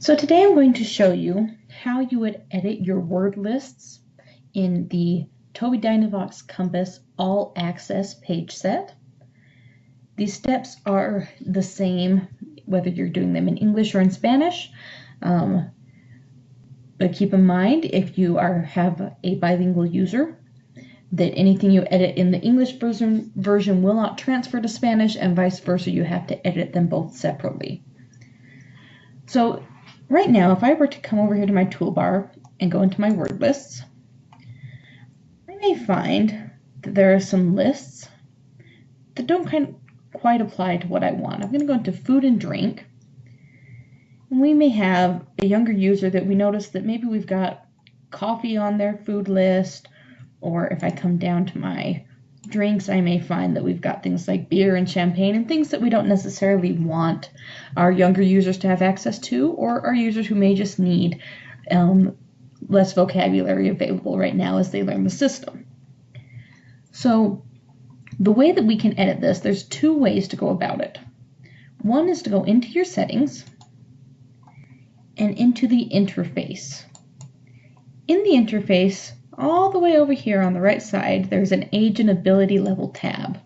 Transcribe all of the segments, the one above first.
So today I'm going to show you how you would edit your word lists in the Tobii Dynavox Compass All Access page set. These steps are the same whether you're doing them in English or in Spanish, but keep in mind if you have a bilingual user that anything you edit in the English version will not transfer to Spanish, and vice versa. You have to edit them both separately. So right now, if I were to come over here to my toolbar and go into my word lists, I may find that there are some lists that don't quite apply to what I want. I'm going to go into food and drink, and we may have a younger user that we notice that maybe we've got coffee on their food list, or if I come down to my drinks, I may find that we've got things like beer and champagne and things that we don't necessarily want our younger users to have access to, or our users who may just need less vocabulary available right now as they learn the system. So the way that we can edit this, there's two ways to go about it. One is to go into your settings and into the interface. In the interface, all the way over here on the right side, there's an age and ability level tab.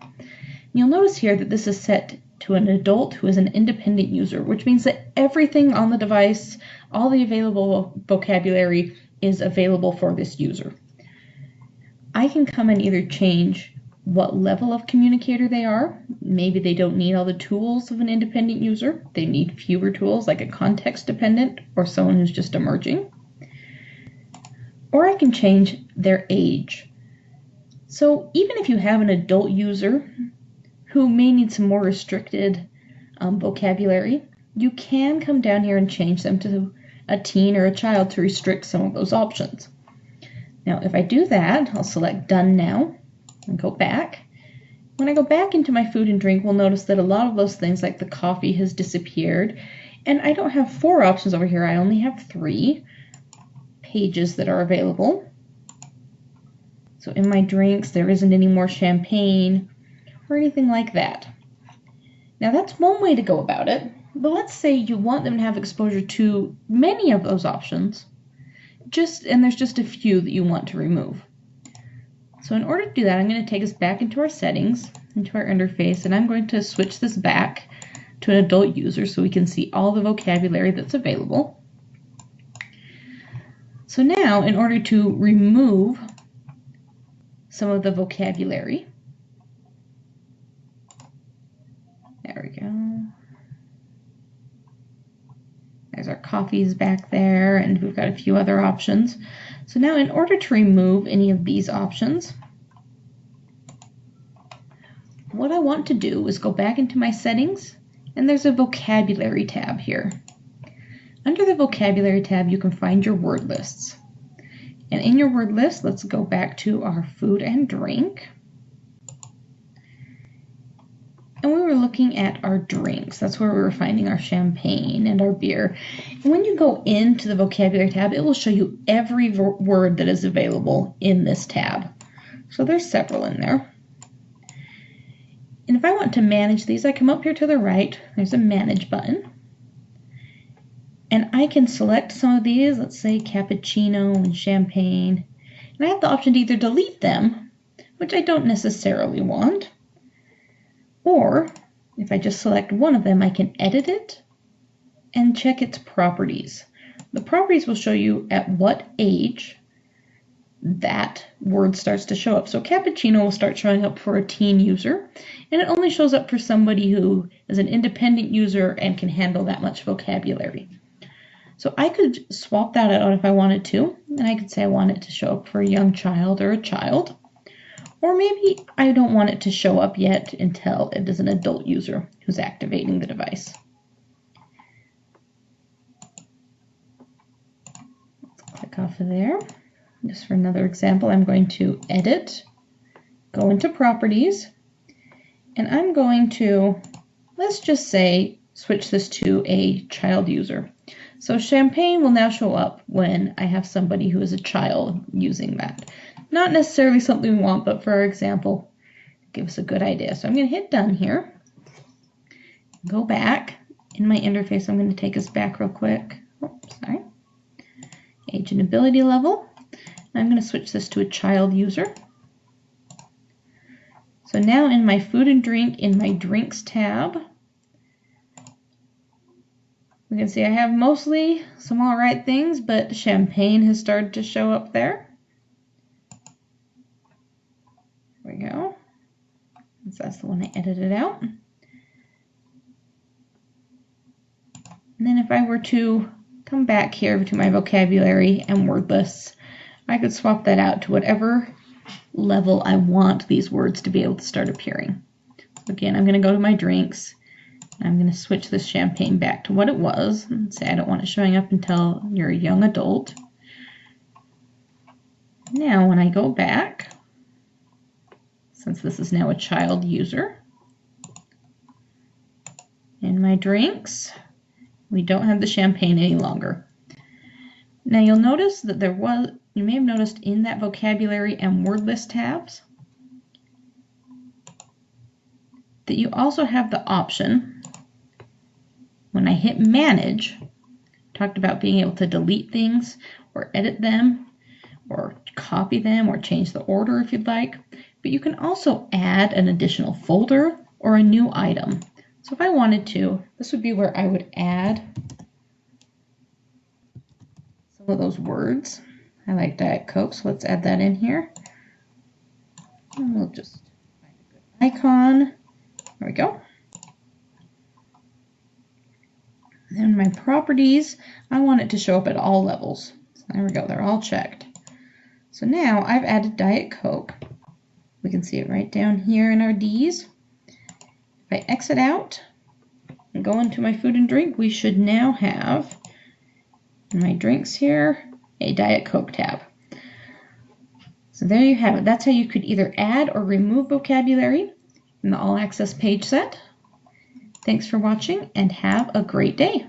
You'll notice here that this is set to an adult who is an independent user, which means that everything on the device, all the available vocabulary is available for this user. I can come and either change what level of communicator they are. Maybe they don't need all the tools of an independent user. They need fewer tools, like a context dependent or someone who's just emerging. Or I can change their age. So even if you have an adult user who may need some more restricted vocabulary, you can come down here and change them to a teen or a child to restrict some of those options. Now, if I do that, I'll select Done Now and go back. When I go back into my food and drink, we'll notice that a lot of those things, like the coffee, has disappeared. And I don't have 4 options over here. I only have 3 pages that are available. So in my drinks, there isn't any more champagne or anything like that. Now that's one way to go about it, but let's say you want them to have exposure to many of those options, and there's just a few that you want to remove. So in order to do that, I'm going to take us back into our settings, into our interface, and I'm going to switch this back to an adult user so we can see all the vocabulary that's available. So now, in order to remove some of the vocabulary, there we go. There's our coffees back there, and we've got a few other options. So now, in order to remove any of these options, what I want to do is go back into my settings, and there's a vocabulary tab here. Under the vocabulary tab, you can find your word lists. And in your word list, let's go back to our food and drink. And we were looking at our drinks. That's where we were finding our champagne and our beer. And when you go into the vocabulary tab, it will show you every word that is available in this tab. So there's several in there. And if I want to manage these, I come up here to the right. There's a Manage button. And I can select some of these, let's say cappuccino and champagne. And I have the option to either delete them, which I don't necessarily want, or if I just select one of them, I can edit it and check its properties. The properties will show you at what age that word starts to show up. So cappuccino will start showing up for a teen user, and it only shows up for somebody who is an independent user and can handle that much vocabulary. So I could swap that out if I wanted to, and I could say I want it to show up for a young child or a child, or maybe I don't want it to show up yet until it is an adult user who's activating the device. Let's click off of there. Just for another example, I'm going to edit, go into properties, and I'm going to, let's just say, switch this to a child user. So champagne will now show up when I have somebody who is a child using that. Not necessarily something we want, but for our example, give us a good idea. So I'm going to hit Done here. Go back. In my interface, I'm going to take us back real quick. Oh, age and ability level. I'm going to switch this to a child user. So now in my food and drink, in my drinks tab, we can see I have mostly some all right things, but champagne has started to show up there. There we go. That's the one I edited out. And then if I were to come back here to my vocabulary and word lists, I could swap that out to whatever level I want these words to be able to start appearing. So again, I'm going to go to my drinks. And I'm going to switch this champagne back to what it was and say I don't want it showing up until you're a young adult. Now when I go back, since this is now a child user, in my drinks, we don't have the champagne any longer. Now you'll notice that you may have noticed in that vocabulary and word list tabs that you also have the option, when I hit manage, talked about being able to delete things or edit them or copy them or change the order if you'd like, but you can also add an additional folder or a new item. So if I wanted to, this would be where I would add some of those words. I like Diet Coke, so let's add that in here. And we'll just find a good icon. There we go. And my properties, I want it to show up at all levels. So there we go, they're all checked. So now I've added Diet Coke. We can see it right down here in our D's. If I exit out and go into my food and drink, we should now have in my drinks here a Diet Coke tab. So there you have it. That's how you could either add or remove vocabulary in the All Access page set. Thanks for watching and have a great day.